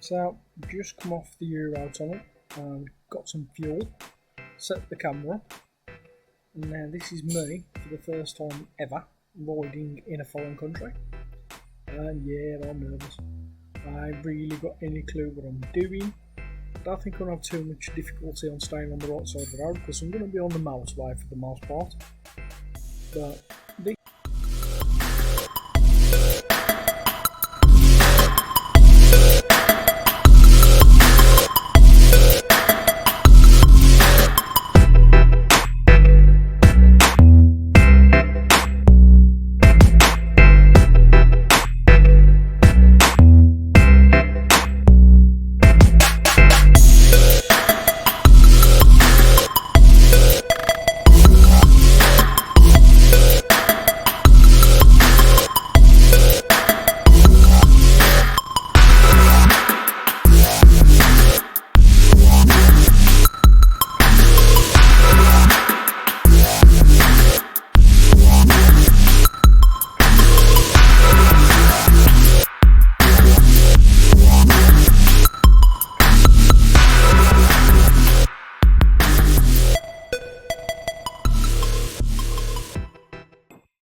So, just come off the Eurotunnel and got some fuel, set the camera up, and now this is me for the first time ever riding in a foreign country. And yeah, I'm nervous. I ain't really got any clue what I'm doing. I don't think I'm going to have too much difficulty on staying on the right side of the road because I'm going to be on the motorway for the most part. But this